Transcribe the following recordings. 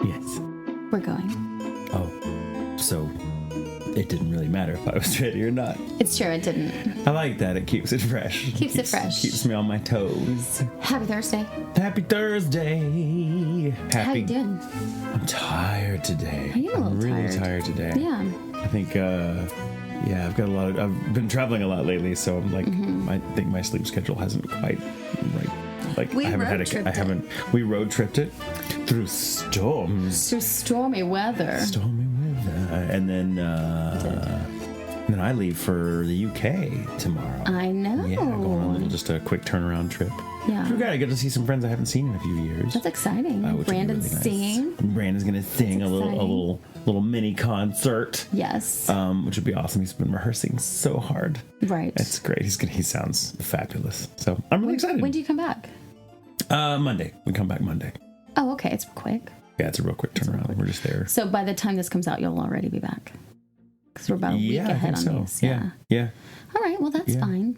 Yes. We're going. Oh, so it didn't really matter if I was ready or not. It's true, it didn't. I like that. It keeps it fresh. Keeps it fresh. Keeps me on my toes. Happy Thursday. Happy Thursday. How you doing? I'm tired today. Are you a little I'm really tired? tired today. Yeah. I think, I've got I've been traveling a lot lately, so I'm like, I think my sleep schedule hasn't quite like We I haven't road tripped it. We road tripped it through storms. Through stormy weather. And then I leave for the UK tomorrow. I know. Yeah, going on just a quick turnaround trip. Yeah. We gotta get to see some friends I haven't seen in a few years. That's exciting. Which will be Brandon's really nice. singing. Brandon's gonna sing a exciting. little mini concert. Yes. Which would be awesome. He's been rehearsing so hard. Right. It's great. He sounds fabulous. So I'm really excited. When do you come back? Monday. We come back Monday. Oh, okay. It's quick. Yeah, it's a real quick turnaround. We're just there. So by the time this comes out, you'll already be back. Because we're about a week I ahead on think these. so. Yeah. All right. Well, that's fine.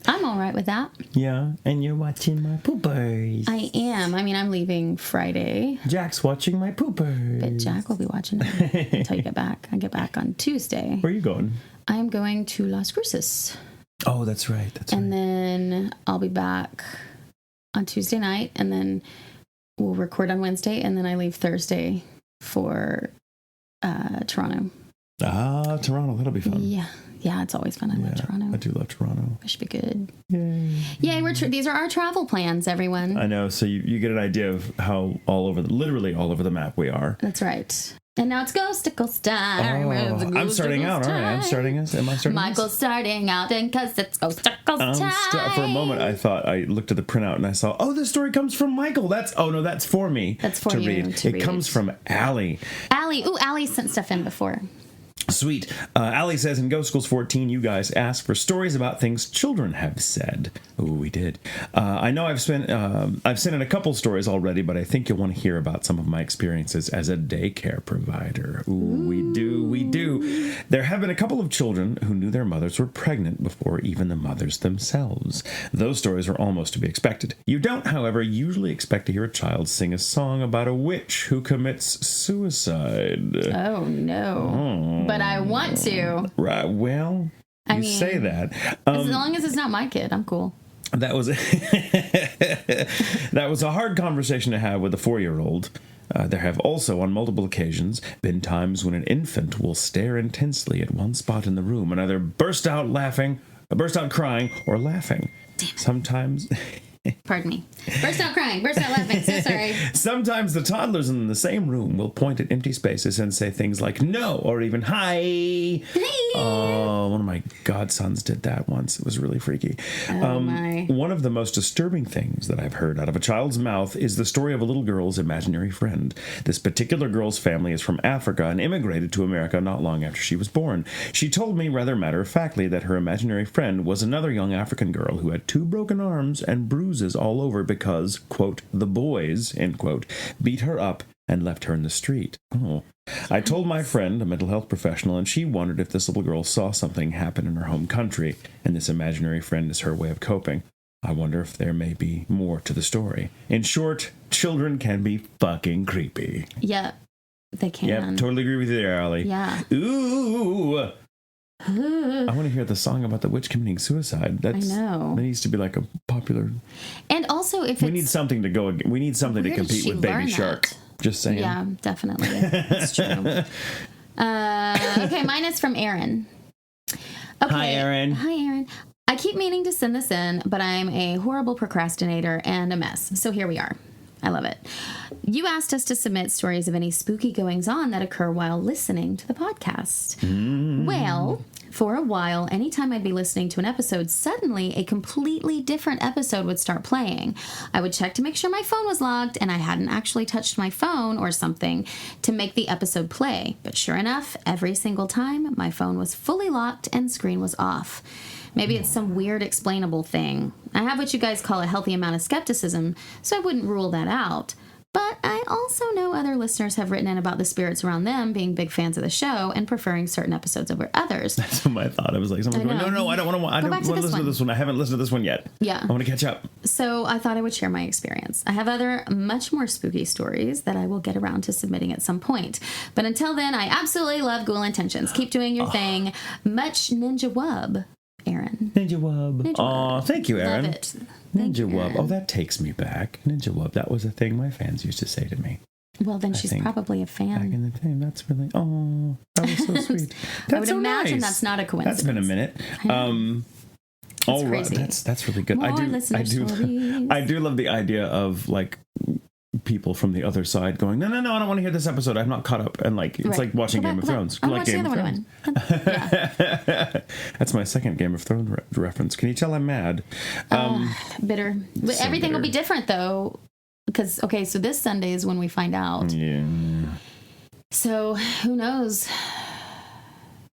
I'm all right with that. Yeah. And you're watching my poopers. I am. I mean, I'm leaving Friday. Jack's watching my poopers. But Jack will be watching it until you get back. I get back on Tuesday. Where are you going? I am going to Las Cruces. Oh, that's right. And then I'll be back on Tuesday night, and then we'll record on Wednesday, and then I leave Thursday for Toronto. Ah, Toronto. That'll be fun. Yeah, it's always fun. I love Toronto. I do love Toronto. It should be good. Yay. Yay, these are our travel plans, everyone. I know. So you get an idea of how literally all over the map we are. That's right. And now it's Ghostacles time. I'm starting out. All right. Am I starting Michael's starting out, and because it's Ghostacles time. For a moment, I thought I looked at the printout and I saw, this story comes from Michael. That's for me. That's for to you read. to It read. comes from Allie. Allie. Ooh, Allie sent stuff in before. Sweet. Allie says, in Ghostacles 14, you guys asked for stories about things children have said. Ooh, we did. I know I've sent in a couple stories already, but I think you'll want to hear about some of my experiences as a daycare provider. Ooh, we do. There have been a couple of children who knew their mothers were pregnant before even the mothers themselves. Those stories are almost to be expected. You don't, however, usually expect to hear a child sing a song about a witch who commits suicide. Oh, no. But I want to. Right. Well, you say that. As long as it's not my kid, I'm cool. That was a hard conversation to have with a 4-year-old. There have also, on multiple occasions, been times when an infant will stare intensely at one spot in the room and either burst out crying, or laughing. Damn it. Sometimes... Pardon me. Burst out crying, burst out laughing. So sorry. Sometimes the toddlers in the same room will point at empty spaces and say things like no or even hi. Oh, one of my godsons did that once. It was really freaky. Oh, my. One of the most disturbing things that I've heard out of a child's mouth is the story of a little girl's imaginary friend. This particular girl's family is from Africa and immigrated to America not long after she was born. She told me rather matter-of-factly that her imaginary friend was another young African girl who had 2 broken arms and bruises all over because, quote, the boys, end quote, beat her up and left her in the street. Oh. I told my friend, a mental health professional, and she wondered if this little girl saw something happen in her home country, and this imaginary friend is her way of coping. I wonder if there may be more to the story. In short, children can be fucking creepy. Yeah, they can. Yep, totally agree with you there, Allie. Yeah. Ooh! I want to hear the song about the witch committing suicide. I know. That needs to be like a popular... And also, if we need something to go... We need something to compete with Baby Shark. Just saying. Yeah, definitely. It's true. Okay, mine is from Aaron. Okay. Hi, Aaron. Hi, Aaron. I keep meaning to send this in, but I'm a horrible procrastinator and a mess. So here we are. I love it. You asked us to submit stories of any spooky goings-on that occur while listening to the podcast. Well, for a while, anytime I'd be listening to an episode, suddenly a completely different episode would start playing. I would check to make sure my phone was locked and I hadn't actually touched my phone or something to make the episode play. But sure enough, every single time, my phone was fully locked and screen was off. Maybe it's some weird explainable thing. I have what you guys call a healthy amount of skepticism, so I wouldn't rule that out. But I also know other listeners have written in about the spirits around them being big fans of the show and preferring certain episodes over others. That's what I thought. I was like, someone going, no, I don't want to listen to this one. I haven't listened to this one yet. Yeah. I want to catch up. So I thought I would share my experience. I have other much more spooky stories that I will get around to submitting at some point. But until then, I absolutely love Ghoul Intentions. Keep doing your thing. Much Ninja Wub, Aaron. Ninja Wub. Oh, thank you, Aaron. Love it. Ninja Wub. Oh, that takes me back. Ninja Wub. That was a thing my fans used to say to me. Well, then she's probably a fan. Back in the day. That's really, that was so sweet. That's I would so imagine nice. that's not a coincidence. That's been a minute. All right. That's really good. More I do love the idea of like people from the other side going, no, I don't want to hear this episode. I'm not caught up. And like, it's like watching Game of Thrones. I'll like watch Game the of other Thrones. Yeah. That's my second Game of Thrones reference. Can you tell I'm mad? Bitter. So everything will be different though. Because, okay, so this Sunday is when we find out. Yeah. So who knows?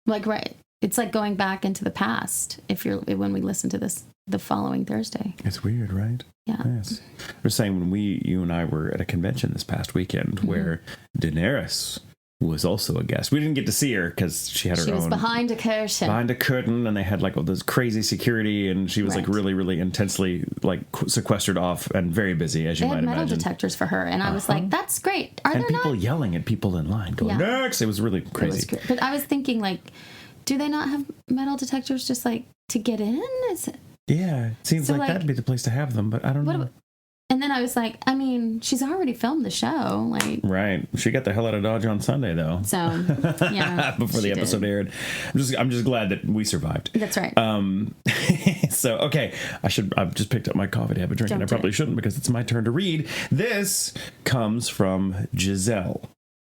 Like, right. It's like going back into the past when we listen to this the following Thursday. It's weird, right? Yeah. Yes. We're saying when you and I were at a convention this past weekend where Daenerys was also a guest. We didn't get to see her because she had her own. She was behind a curtain. Behind a curtain, and they had like all this crazy security, and she was like really, really intensely like sequestered off and very busy, as you might imagine. They had metal detectors for her, and I was like, "That's great." Are there not? And people yelling at people in line, going next. It was really crazy. But I was thinking, like, do they not have metal detectors just like to get in? Is it? Yeah, it seems like that'd be the place to have them, but I don't know. And then I was like, I mean, she's already filmed the show, like. Right. She got the hell out of Dodge on Sunday, though. So, yeah. Before the episode aired. I'm just glad that we survived. That's right. So, okay. I've just picked up my coffee to have a drink, and I probably shouldn't because it's my turn to read. This comes from Giselle.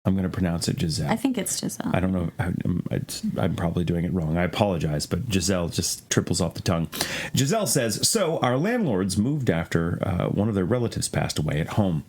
I'm going to pronounce it Giselle. I think it's Giselle. I don't know. I'm probably doing it wrong. I apologize, but Giselle just triples off the tongue. Giselle says, so our landlords moved after one of their relatives passed away at home.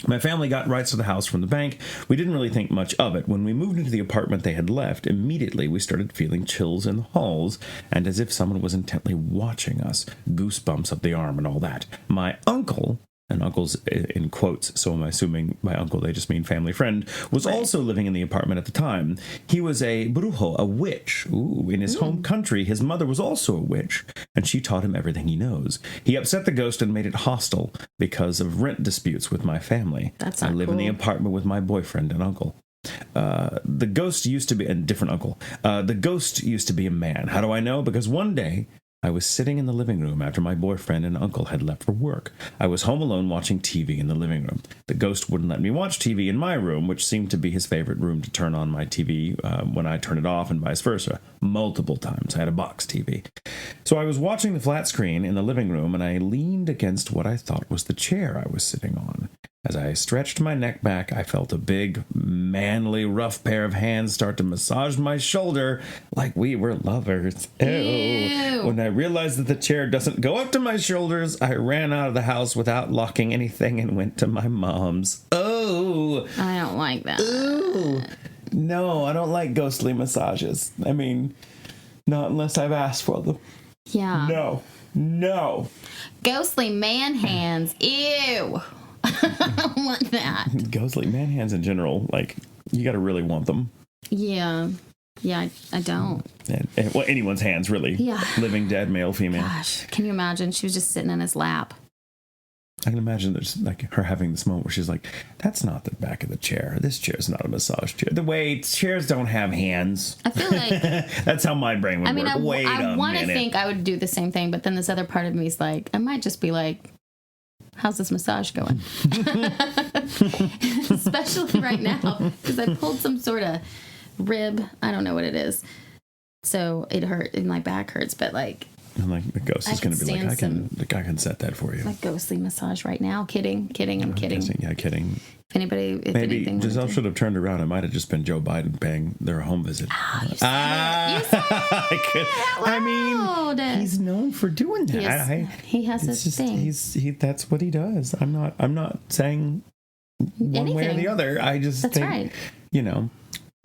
My family got rights to the house from the bank. We didn't really think much of it. When we moved into the apartment they had left, immediately we started feeling chills in the halls and as if someone was intently watching us. Goosebumps up the arm and all that. My uncle... and uncle's in quotes, so I'm assuming by uncle they just mean family friend, was also living in the apartment at the time. He was a brujo, a witch. In his home country, his mother was also a witch, and she taught him everything he knows. He upset the ghost and made it hostile because of rent disputes with my family. That's not I live in the apartment with my boyfriend and uncle. The ghost used to be a different uncle. The ghost used to be a man. How do I know? Because one day I was sitting in the living room after my boyfriend and uncle had left for work. I was home alone watching TV in the living room. The ghost wouldn't let me watch TV in my room, which seemed to be his favorite room to turn on my TV when I turn it off and vice versa. Multiple times. I had a box TV. So I was watching the flat screen in the living room and I leaned against what I thought was the chair I was sitting on. As I stretched my neck back, I felt a big, manly, rough pair of hands start to massage my shoulder like we were lovers. Ew. When I realized that the chair doesn't go up to my shoulders, I ran out of the house without locking anything and went to my mom's. Oh! I don't like that. Ooh. No, I don't like ghostly massages. I mean, not unless I've asked for them. Yeah. No. Ghostly man hands. Ew. I don't want that. Ghostly man hands in general, like, you gotta really want them. Yeah, I don't. Well, anyone's hands, really. Yeah. Living, dead, male, female. Gosh, can you imagine? She was just sitting in his lap. I can imagine there's like her having this moment where she's like, that's not the back of the chair. This chair's not a massage chair. Chairs don't have hands. I feel like... That's how my brain would work. I want to think I would do the same thing, but then this other part of me is like, I might just be like, how's this massage going? Especially right now, because I pulled some sort of rib. I don't know what it is. So it hurt, and my back hurts, but like... And like the ghost is going to be like, I can set that for you. Like ghostly massage right now. Kidding. I'm kidding. Yeah, kidding. If maybe anything Giselle should have turned around. It might have just been Joe Biden paying their home visit. Oh, you said it. I mean, he's known for doing that. He has his thing. That's what he does. I'm not saying one way or the other. I just think, right. you know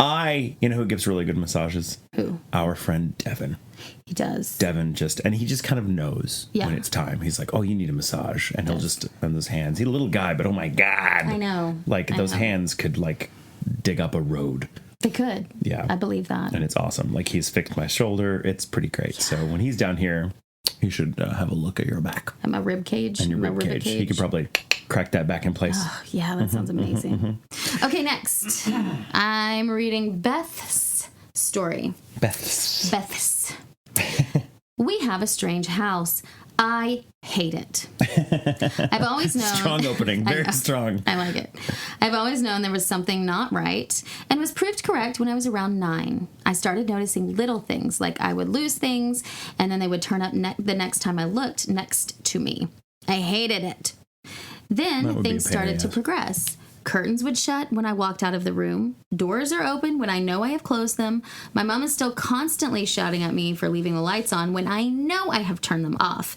who gives really good massages? Who? Our friend Devin. He does. Devin and he just kind of knows when it's time. He's like, oh, you need a massage. And he'll just bend his hands. He's a little guy, but oh my God. I know. Like those hands could like dig up a road. They could. Yeah. I believe that. And it's awesome. Like he's fixed my shoulder. It's pretty great. Yeah. So when he's down here, he should have a look at your back. At my rib cage. And your rib cage. He could probably crack that back in place. Oh, yeah, that sounds amazing. Okay, next. I'm reading Beth's story. Beth's. We have a strange house. I hate it. I've always known... Strong opening. Very strong. I like it. I've always known there was something not right and was proved correct when I was around 9. I started noticing little things, like I would lose things and then they would turn up the next time I looked next to me. I hated it. Then things started to progress. Curtains would shut when I walked out of the room. Doors are open when I know I have closed them. My mom is still constantly shouting at me for leaving the lights on when I know I have turned them off.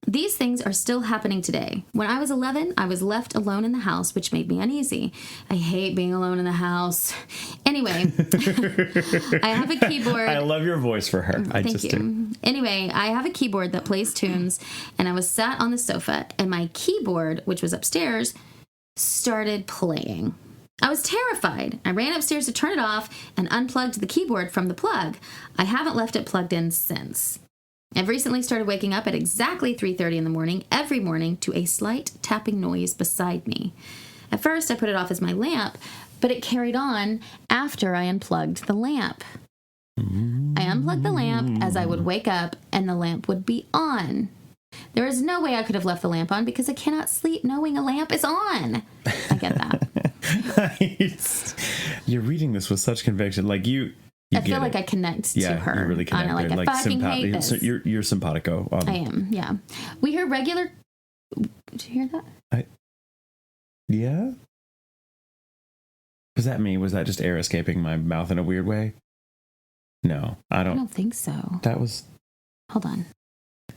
These things are still happening today. When I was 11, I was left alone in the house, which made me uneasy. I hate being alone in the house. Anyway, I have a keyboard. I love your voice for her. Thank you. Anyway, I have a keyboard that plays tunes, and I was sat on the sofa, and my keyboard, which was upstairs, started playing. I was terrified. I ran upstairs to turn it off and unplugged the keyboard from the plug. I haven't left it plugged in since. I've recently started waking up at exactly 3:30 in the morning, every morning, to a slight tapping noise beside me. At first, I put it off as my lamp, but it carried on after I unplugged the lamp. I unplugged the lamp as I would wake up, and the lamp would be on. There is no way I could have left the lamp on because I cannot sleep knowing a lamp is on. I get that. You're reading this with such conviction. Like I feel like I connect to her. You really connect. Like, I fucking hate this. So you're simpatico. I am, yeah. We hear regular... Did you hear that? Yeah? Was that me? Was that just air escaping my mouth in a weird way? No, I don't think so. That was... Hold on.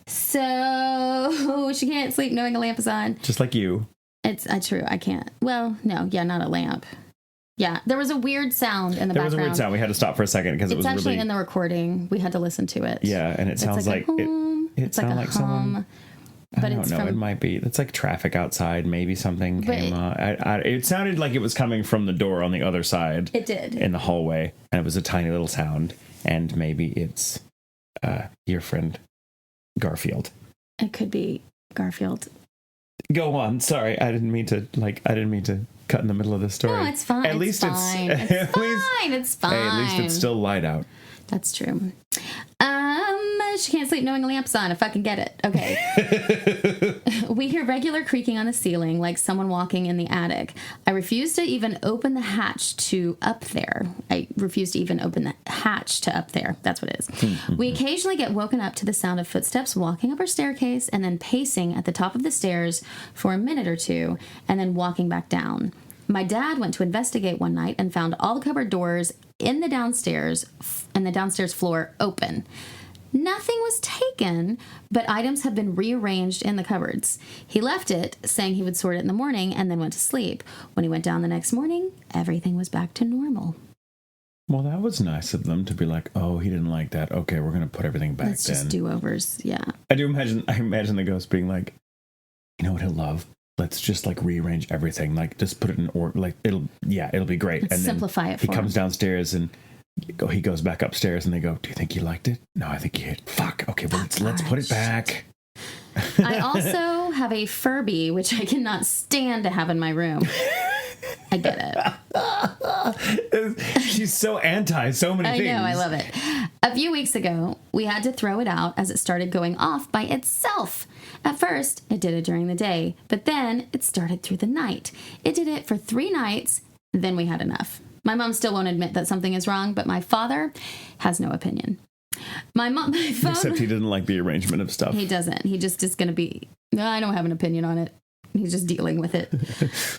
So, she can't sleep knowing a lamp is on. Just like you. It's true. I can't. Well, no. Yeah, not a lamp. Yeah, there was a weird sound in the background. There was a weird sound. We had to stop for a second because it was really... It's actually in the recording. We had to listen to it. Yeah, and it sounds like... It sounds like someone... I don't know. It might be. It's like traffic outside. Maybe something came on. It sounded like it was coming from the door on the other side. It did. In the hallway. And it was a tiny little sound. And maybe it's your friend Garfield. It could be Garfield. Go on. Sorry. I didn't mean to cut in the middle of the story. No, it's fine. At least it's fine. It's fine. Hey, at least it's still light out. That's true. She can't sleep knowing a lamp's on. I fucking get it. Okay. We hear regular creaking on the ceiling, like someone walking in the attic. I refuse to even open the hatch to up there. That's what it is. We occasionally get woken up to the sound of footsteps walking up our staircase and then pacing at the top of the stairs for a minute or two and then walking back down. My dad went to investigate one night and found all the cupboard doors in the downstairs floor open. Nothing was taken, but items have been rearranged in the cupboards. He left it, saying he would sort it in the morning, and then went to sleep. When he went down the next morning, everything was back to normal. Well, that was nice of them to be like, oh, he didn't like that. Okay, we're going to put everything back. Let's just do-overs, yeah. I imagine the ghost being like, you know what he'll love? Let's just like rearrange everything. Like just put it in order. Like it'll be great. Let's simplify it for him. He comes downstairs and he goes back upstairs and they go, do you think you liked it? No, I think you hit. Fuck. Okay, well, let's put it back. I also have a Furby, which I cannot stand to have in my room. I get it. She's so anti so many things. I know, I love it. A few weeks ago, we had to throw it out as it started going off by itself. At first, it did it during the day, but then it started through the night. It did it for 3 nights, then we had enough. My mom still won't admit that something is wrong, but my father has no opinion. My phone... Except he didn't like the arrangement of stuff. He doesn't. He just is going to be... No, I don't have an opinion on it. He's just dealing with it.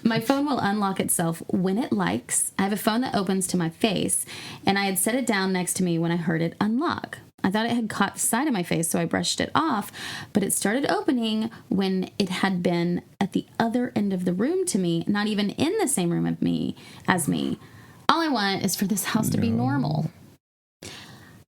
My phone will unlock itself when it likes. I have a phone that opens to my face, and I had set it down next to me when I heard it unlock. I thought it had caught the side of my face, so I brushed it off, but it started opening when it had been at the other end of the room to me, not even in the same room as me. All I want is for this house to be normal.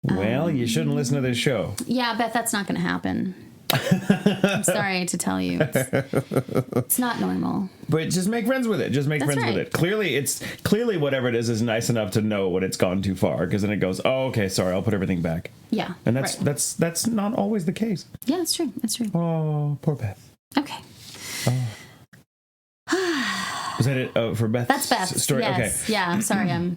Well, you shouldn't listen to this show. Yeah, Beth, that's not going to happen. I'm sorry to tell you. It's not normal. But just make friends with it. Just make That's friends right. with it. Clearly whatever it is nice enough to know when it's gone too far. Because then it goes, oh, okay, sorry, I'll put everything back. Yeah. And that's right. that's not always the case. Yeah, it's true. It's true. Oh, poor Beth. Okay. Was that it for Beth's That's Beth's story? Yes. Okay. Yeah, I'm sorry.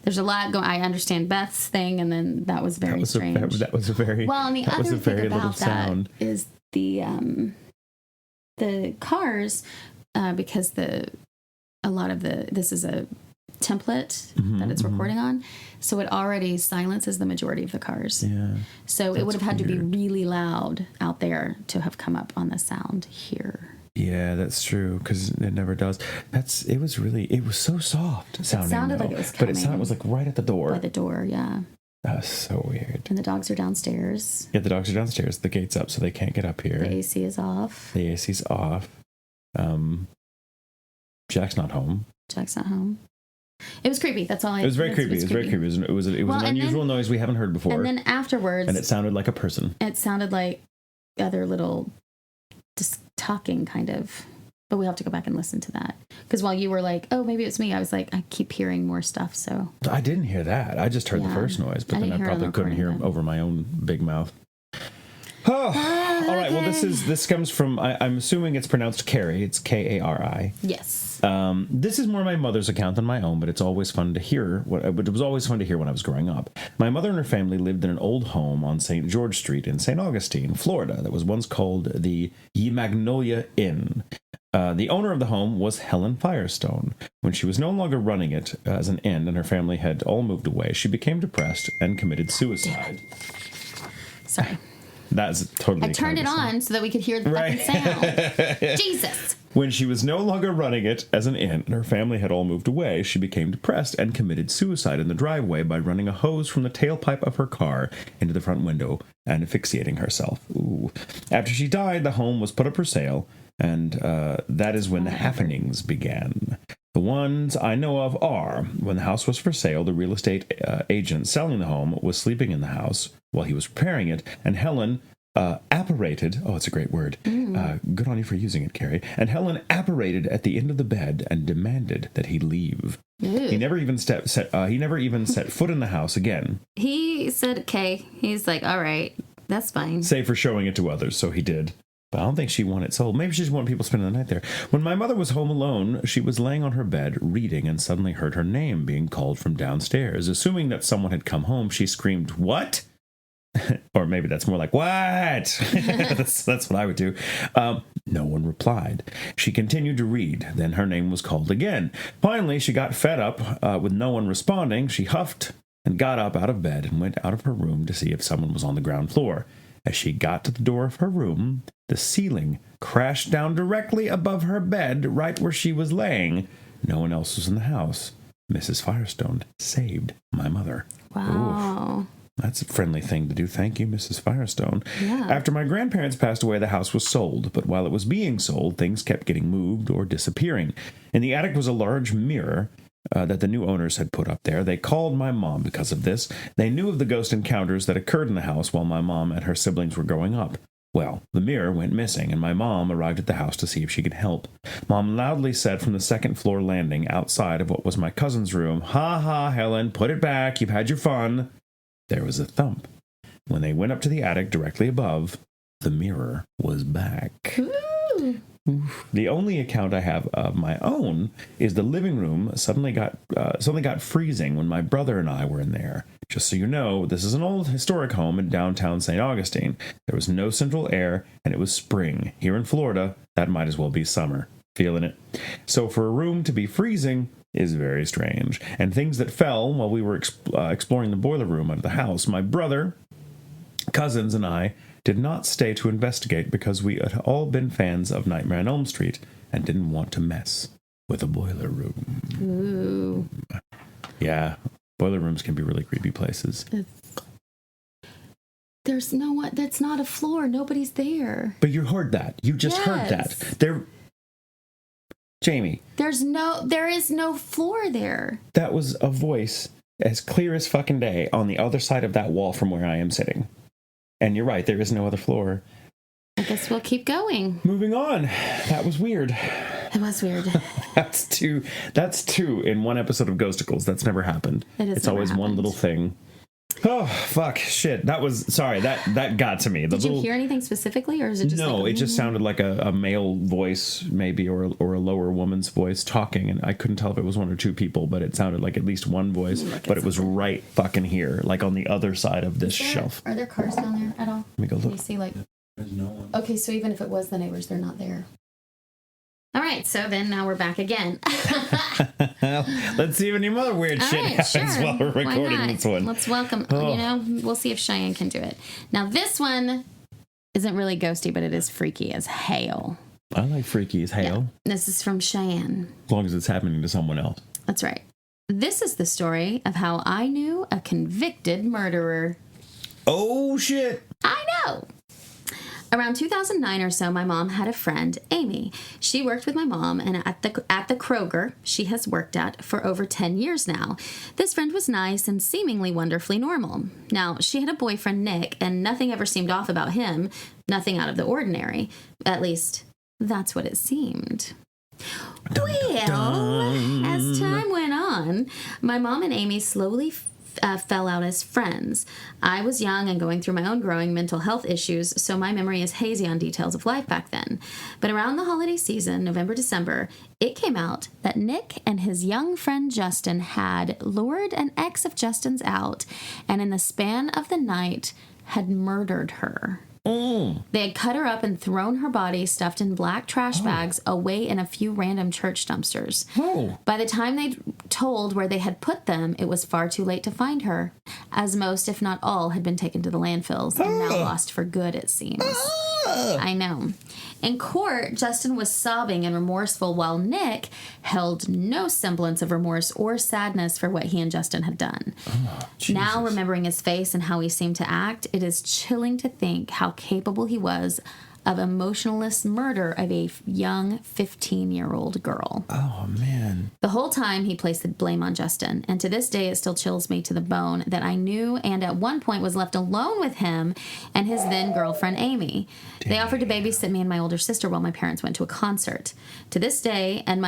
There's a lot going. I understand Beth's thing, and then that was very strange. That was a very. Well, and the other thing very little about that sound. is the cars, because a lot of this is a template that it's recording on, so it already silences the majority of the cars. Yeah. So it would have had to be really loud out there to have come up on the sound here. Yeah, that's true, because it never does. It was so soft sounding. It sounded though, like it was but coming. It was like right at the door. By the door, yeah. That was so weird. And the dogs are downstairs. Yeah, the dogs are downstairs. The gate's up, so they can't get up here. The AC is off. The AC's off. Jack's not home. Jack's not home. It was creepy. That's all I. It was very creepy. It was very creepy. It was an unusual noise we haven't heard before. And then afterwards, and it sounded like a person. It sounded like other little, just talking kind of. But we have to go back and listen to that, because while you were like, "Oh, maybe it's me," I was like, "I keep hearing more stuff." So I didn't hear that. I just heard the first noise, but then I probably couldn't hear over my own big mouth. Oh, all right. Well, this comes from. I'm assuming it's pronounced Carrie. It's Kari. Yes. This is more my mother's account than my own, but it's always fun to hear. It was always fun to hear when I was growing up. My mother and her family lived in an old home on St. George Street in St. Augustine, Florida, that was once called the Ye Magnolia Inn. The owner of the home was Helen Firestone. When she was no longer running it as an inn and her family had all moved away, she became depressed and committed suicide. Sorry. That's totally. I turned it on so that we could hear the fucking sound. Jesus. When she was no longer running it as an inn and her family had all moved away, she became depressed and committed suicide in the driveway by running a hose from the tailpipe of her car into the front window and asphyxiating herself. Ooh. After she died, the home was put up for sale, and that is when the happenings began. The ones I know of are, when the house was for sale, the real estate agent selling the home was sleeping in the house while he was preparing it, and Helen apparated, it's a great word, good on you for using it, Carrie, and Helen apparated at the end of the bed and demanded that he leave. Ew. He never even set foot in the house again. He said, okay. He's like, all right, that's fine. Save for showing it to others, so he did. But I don't think she wanted it sold. Maybe she just wanted people spending the night there. When my mother was home alone, she was laying on her bed reading and suddenly heard her name being called from downstairs. Assuming that someone had come home, she screamed, "What?" Or maybe that's more like, "What?" that's what I would do. No one replied. She continued to read. Then her name was called again. Finally, she got fed up with no one responding. She huffed and got up out of bed and went out of her room to see if someone was on the ground floor. As she got to the door of her room, the ceiling crashed down directly above her bed, right where she was laying. No one else was in the house. Mrs. Firestone saved my mother. Wow. Oof. That's a friendly thing to do. Thank you, Mrs. Firestone. Yeah. After my grandparents passed away, the house was sold, but while it was being sold, things kept getting moved or disappearing. In the attic was a large mirror that the new owners had put up there. They called my mom because of this. They knew of the ghost encounters that occurred in the house while my mom and her siblings were growing up. Well, the mirror went missing, and my mom arrived at the house to see if she could help. Mom loudly said from the second-floor landing outside of what was my cousin's room, "Ha ha, Helen, put it back. You've had your fun." There was a thump. When they went up to the attic directly above, the mirror was back. Ooh. The only account I have of my own is the living room suddenly got freezing when my brother and I were in there. Just so you know, this is an old historic home in downtown St. Augustine. There was no central air, and it was spring. Here in Florida, that might as well be summer. Feeling it? So for a room to be freezing is very strange. And things that fell while we were exploring the boiler room of the house, my brother, cousins, and I did not stay to investigate because we had all been fans of Nightmare on Elm Street and didn't want to mess with a boiler room. Ooh. Yeah, boiler rooms can be really creepy places. There's no one. That's not a floor. Nobody's there. But you heard that. You just heard that. Jamie. There is no floor there. That was a voice as clear as fucking day on the other side of that wall from where I am sitting. And you're right, there is no other floor. I guess we'll keep going. Moving on. That was weird. It was weird. That's two in one episode of Ghostacles. That's never happened. It's always one little thing. Oh, fuck. Shit. That got to me. Did you hear anything specifically, or is it just No, it just sounded like a male voice, maybe, or a lower woman's voice talking, and I couldn't tell if it was one or two people, but it sounded like at least one voice, but it was right fucking here, like on the other side of this shelf. Are there cars down there at all? Let me go look. Can you see, There's no one. Okay, so even if it was the neighbors, they're not there. All right, so then now we're back again. Let's see if any other weird shit happens while we're recording this one. Let's welcome, we'll see if Cheyenne can do it. Now, this one isn't really ghosty, but it is freaky as hell. I like freaky as hell. Yeah. This is from Cheyenne. As long as it's happening to someone else. That's right. This is the story of how I knew a convicted murderer. Oh, shit. I know. Around 2009 or so, my mom had a friend, Amy. She worked with my mom, and at the Kroger she has worked at for over 10 years now. This friend was nice and seemingly wonderfully normal. Now, she had a boyfriend, Nick, and nothing ever seemed off about him, nothing out of the ordinary. At least, that's what it seemed. Well, as time went on, my mom and Amy slowly fell out as friends. I was young and going through my own growing mental health issues, so my memory is hazy on details of life back then. But around the holiday season, November, December, it came out that Nick and his young friend Justin had lured an ex of Justin's out, and in the span of the night, had murdered her. They had cut her up and thrown her body, stuffed in black trash bags, away in a few random church dumpsters. By the time they told where they had put them, it was far too late to find her, as most, if not all, had been taken to the landfills and now lost for good, it seems. I know. In court, Justin was sobbing and remorseful, while Nick held no semblance of remorse or sadness for what he and Justin had done. Now, remembering his face and how he seemed to act, it is chilling to think how capable he was of emotionless murder of a young 15-year-old girl. Oh, man. The whole time he placed the blame on Justin, and to this day it still chills me to the bone that I knew and at one point was left alone with him and his then-girlfriend Amy. Damn. They offered to babysit me and my older sister while my parents went to a concert. To this day, and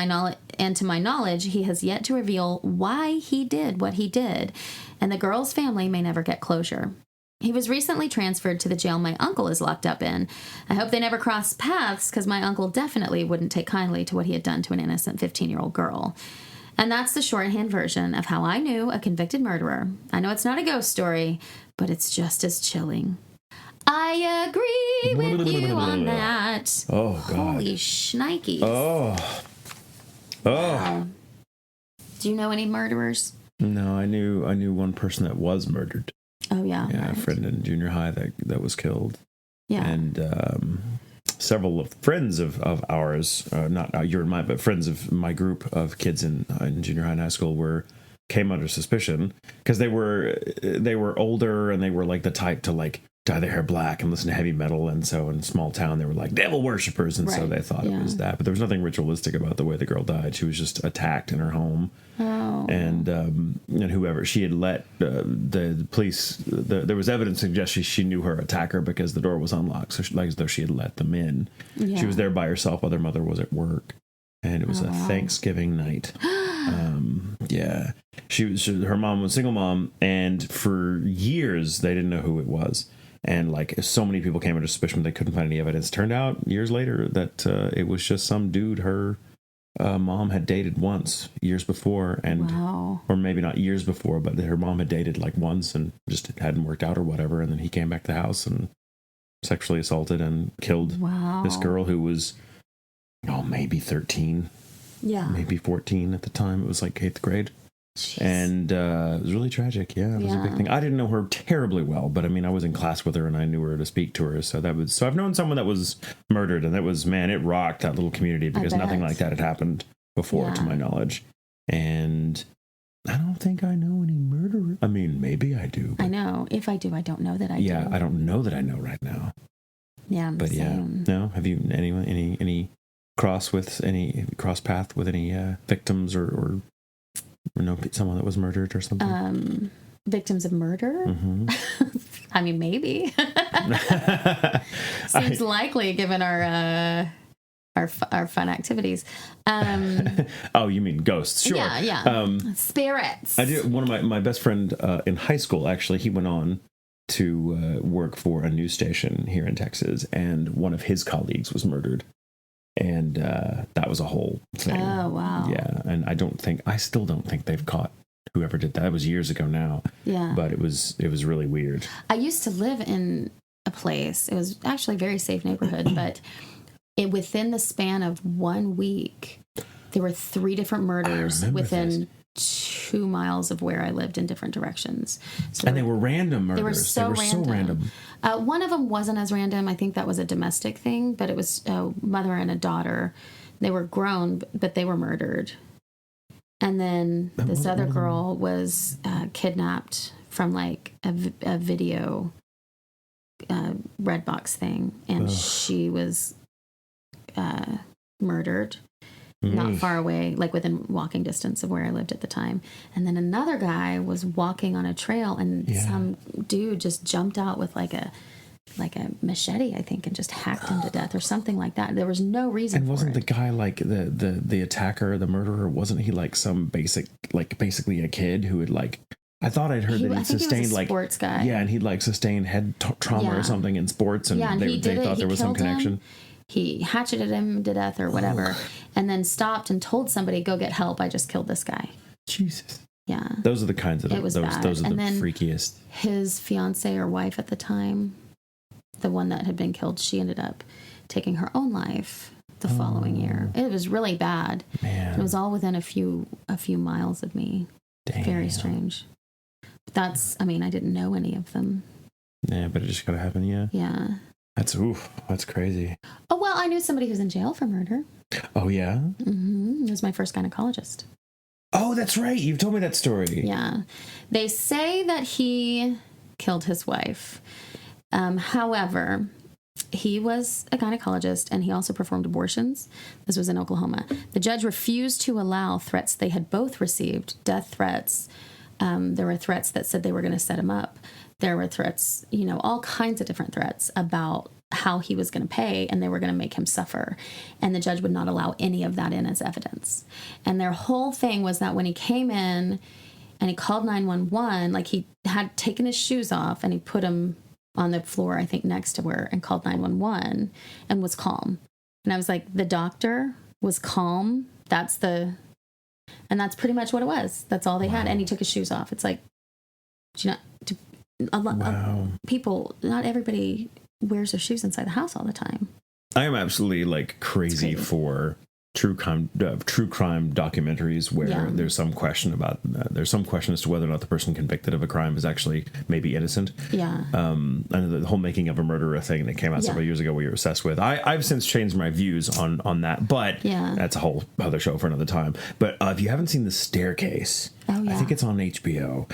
to my knowledge, he has yet to reveal why he did what he did, and the girl's family may never get closure. He was recently transferred to the jail my uncle is locked up in. I hope they never cross paths, because my uncle definitely wouldn't take kindly to what he had done to an innocent 15-year-old girl. And that's the shorthand version of how I knew a convicted murderer. I know it's not a ghost story, but it's just as chilling. I agree with you on that. Oh, God. Holy shnikes. Oh. Wow. Do you know any murderers? No, I knew one person that was murdered. Oh, yeah. Yeah, right. a friend in junior high that was killed. Yeah. And several of friends of ours, not your and mine, but friends of my group of kids in junior high and high school came under suspicion because they were older and they were like the type to like dye their hair black and listen to heavy metal, and so in a small town they were like devil worshippers, and so they thought it was that. But there was nothing ritualistic about the way the girl died. She was just attacked in her home. Oh. And whoever she had let the police, there was evidence suggesting she knew her attacker because the door was unlocked, so like as though she had let them in. Yeah. She was there by herself while their mother was at work, and it was a Thanksgiving night. Yeah, her mom was a single mom, and for years they didn't know who it was. And like so many people came under suspicion, they couldn't find any evidence. Turned out years later that it was just some dude her mom had dated once years before, and or maybe not years before, but her mom had dated like once and just hadn't worked out or whatever. And then he came back to the house and sexually assaulted and killed this girl who was maybe 13, maybe 14 at the time. It was like 8th grade. Jeez. And it was really tragic. Yeah, it was a big thing. I didn't know her terribly well, but I mean, I was in class with her and I knew her to speak to her. So I've known someone that was murdered, and it rocked that little community because nothing like that had happened before, to my knowledge. And I don't think I know any murderers. I mean, maybe I do. I know. If I do, I don't know that I do. Yeah, I don't know that I know right now. Yeah, but same. No. Have you any cross path with any victims or Or know someone that was murdered or something? Victims of murder? Mm-hmm. I mean, maybe. Seems likely given our fun activities. Oh, you mean ghosts? Sure. Yeah. Spirits. I did. One of my best friend in high school, actually, he went on to work for a news station here in Texas, and one of his colleagues was murdered. And that was a whole thing. Oh, wow. Yeah, and I still don't think they've caught whoever did that. It was years ago now. Yeah. But it was really weird. I used to live in a place. It was actually a very safe neighborhood, but within the span of 1 week, there were 3 different murders within 2 miles of where I lived in different directions. So and they were random murders. They were so random. One of them wasn't as random. I think that was a domestic thing, but it was a mother and a daughter. They were grown, but they were murdered. And then this other girl was kidnapped from like a video Redbox thing, and she was murdered. Not far away, like within walking distance of where I lived at the time. And then another guy was walking on a trail, and some dude just jumped out with like a machete, I think, and just hacked him to death or something like that. There was no reason. And wasn't for the guy like the attacker, the murderer? Wasn't he like some basically a kid who had like? I thought I'd heard that he'd sustained he was a sports guy. Yeah, and he'd like sustained head trauma or something in sports, and they thought there was some connection. He hatcheted him to death or whatever, and then stopped and told somebody, "Go get help. I just killed this guy." Jesus. Yeah. Those are the kinds of those are the then freakiest. His fiance or wife at the time, the one that had been killed, she ended up taking her own life the following year. It was really bad. Man. It was all within a few miles of me. Damn. Very strange. But I didn't know any of them. Yeah, but it just gotta happen. Yeah. Yeah. That's crazy. Oh, well, I knew somebody who's in jail for murder. Oh, yeah? Mm-hmm. He was my first gynecologist. Oh, that's right. You've told me that story. Yeah. They say that he killed his wife. However, he was a gynecologist, and he also performed abortions. This was in Oklahoma. The judge refused to allow threats they had both received, death threats. There were threats that said they were going to set him up. There were threats, all kinds of different threats about how he was going to pay, and they were going to make him suffer. And the judge would not allow any of that in as evidence. And their whole thing was that when he came in and he called 911, like he had taken his shoes off and he put them on the floor, I think next to her, and called 911 and was calm. And I was like, the doctor was calm. And that's pretty much what it was. That's all they had. And he took his shoes off. It's like, people, not everybody wears their shoes inside the house all the time. I am absolutely like crazy for true crime documentaries where there's some question as to whether or not the person convicted of a crime is actually maybe innocent. Yeah. And the whole Making of a Murderer thing that came out several years ago we were obsessed with. I've since changed my views on that, but that's a whole other show for another time. But if you haven't seen The Staircase, I think it's on HBO.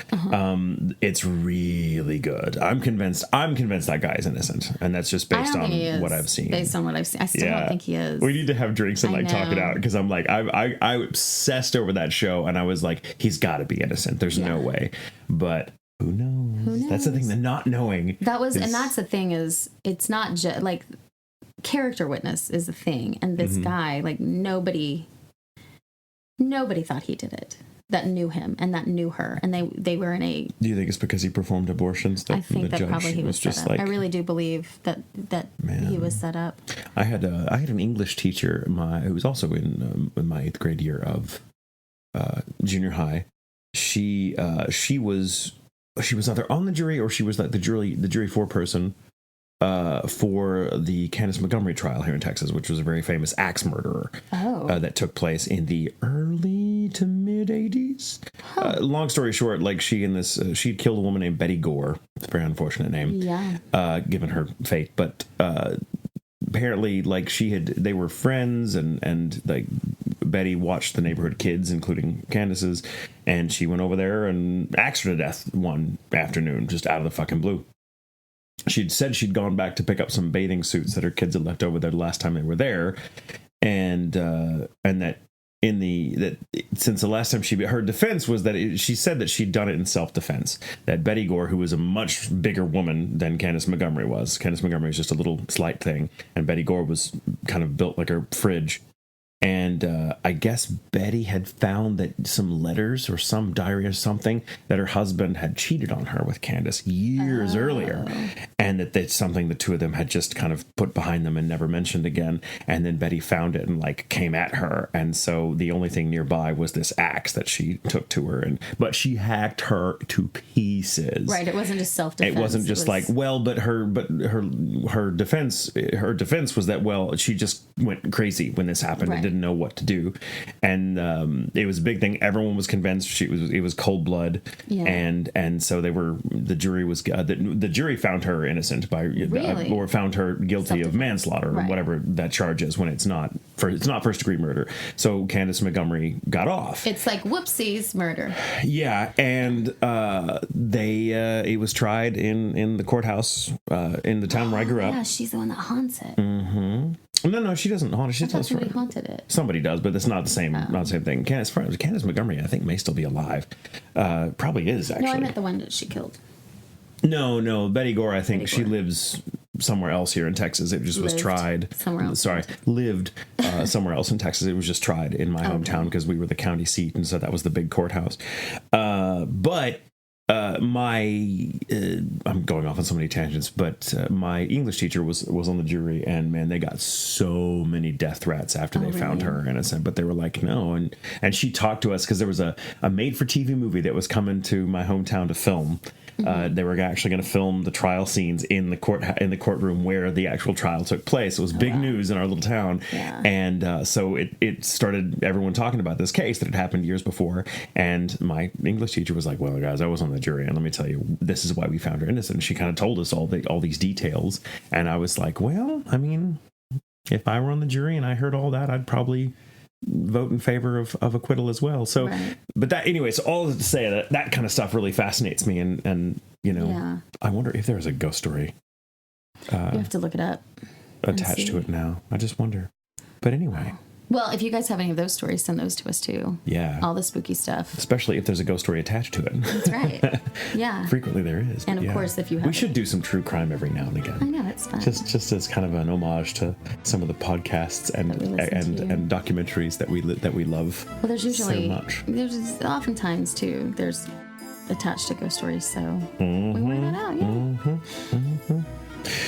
It's really good. I'm convinced that guy is innocent, and that's just based on what I've seen. Based on what I've seen, I still don't think he is. We need to have drinks and like talk it out, because I'm like I obsessed over that show, and I was like, he's got to be innocent. There's no way, but who knows? That's the thing. The not knowing. And that's the thing is, it's not just like character witness is the thing, and this guy, like nobody thought he did it. That knew him and that knew her, and they were in a. Do you think it's because he performed abortions? I think that probably he was set up. Like, I really do believe that he was set up. I had an English teacher, who was also in my 8th grade year of junior high. She was either on the jury or she was like the jury foreperson for the Candace Montgomery trial here in Texas, which was a very famous axe murderer that took place in the early to mid 80s. Long story short, like she'd killed a woman named Betty Gore. It's a very unfortunate name, given her fate. But apparently, like they were friends, and like Betty watched the neighborhood kids, including Candace's, and she went over there and axed her to death one afternoon, just out of the fucking blue. She'd said she'd gone back to pick up some bathing suits that her kids had left over there the last time they were there, and that that since the last time her defense was that she said that she'd done it in self-defense, that Betty Gore, who was a much bigger woman than Candace Montgomery was, Candace Montgomery was just a little slight thing, and Betty Gore was kind of built like a fridge. And I guess Betty had found that some letters or some diary or something that her husband had cheated on her with Candace years earlier. And that that's something the two of them had just kind of put behind them and never mentioned again. And then Betty found it and like came at her. And so the only thing nearby was this axe that she took to her. But she hacked her to pieces. Right. It wasn't just self-defense. It wasn't just but her defense was that, well, she just went crazy when this happened. Right. And didn't know what to do, and it was a big thing. Everyone was convinced it was cold blood, and so the jury found her innocent or found her guilty of manslaughter or whatever that charge is when it's not first degree murder. So Candace Montgomery got off. It's like whoopsies murder. Yeah, and it was tried in the courthouse in the town where I grew up. Yeah, she's the one that haunts it. Mm-hmm. No, she doesn't haunt it. She tells somebody haunted it. Somebody does, but it's not the same. Not the same thing. Candace Montgomery, I think, may still be alive. Probably is actually. No, I meant the one that she killed. No. Betty Gore, I think she lives somewhere else here in Texas. It just was tried somewhere else. Sorry, lived somewhere else in Texas. It was just tried in my hometown because we were the county seat, and so that was the big courthouse. But. I'm going off on so many tangents, but my English teacher was on the jury, and man, they got so many death threats after they found her innocent. But they were like, no, and she talked to us because there was a made-for-TV movie that was coming to my hometown to film. They were actually going to film the trial scenes in the courtroom where the actual trial took place. It was big news in our little town, and so it started everyone talking about this case that had happened years before. And my English teacher was like, "Well, guys, I was on the jury, and let me tell you, this is why we found her innocent." And she kind of told us all these details, and I was like, "Well, I mean, if I were on the jury and I heard all that, I'd probably." Vote in favor of acquittal as well. So, but that anyway. So all to say that kind of stuff really fascinates me, and I wonder if there's a ghost story. You have to look it up. Attached to it now. I just wonder. But anyway. Well, if you guys have any of those stories, send those to us too. Yeah. All the spooky stuff. Especially if there's a ghost story attached to it. That's right. Yeah. Frequently there is. And of course, if you have. We should do some true crime every now and again. I know, it's fun. Just as kind of an homage to some of the podcasts and documentaries that we love. Well, there's usually. So much. There's oftentimes too. There's attached to ghost stories, so we work that out. Yeah.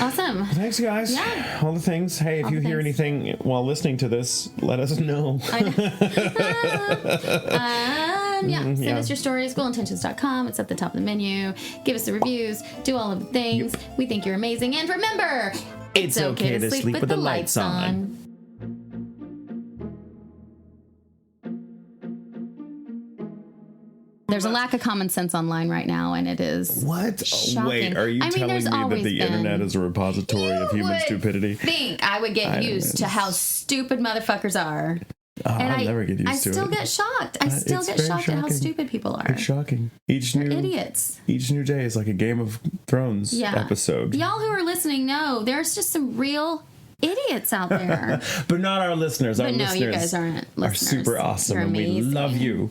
Awesome. Thanks, guys. Yeah. All the things. Hey, if you hear anything while listening to this, let us know. Send us your stories, schoolintentions.com. It's at the top of the menu. Give us the reviews. Do all of the things. Yep. We think you're amazing. And remember, it's okay to sleep with the lights on. There's a lack of common sense online right now, and it is shocking. Wait, are you telling me that the internet is a repository of human stupidity? I would get used to how stupid motherfuckers are. I'll never get used to it. I still get shocked. I still get shocked at how stupid people are. It's shocking. Idiots. Each new day is like a Game of Thrones episode. Y'all who are listening know there's just some real idiots out there. But not our listeners. Our listeners you guys aren't listeners. are super awesome, and we love you.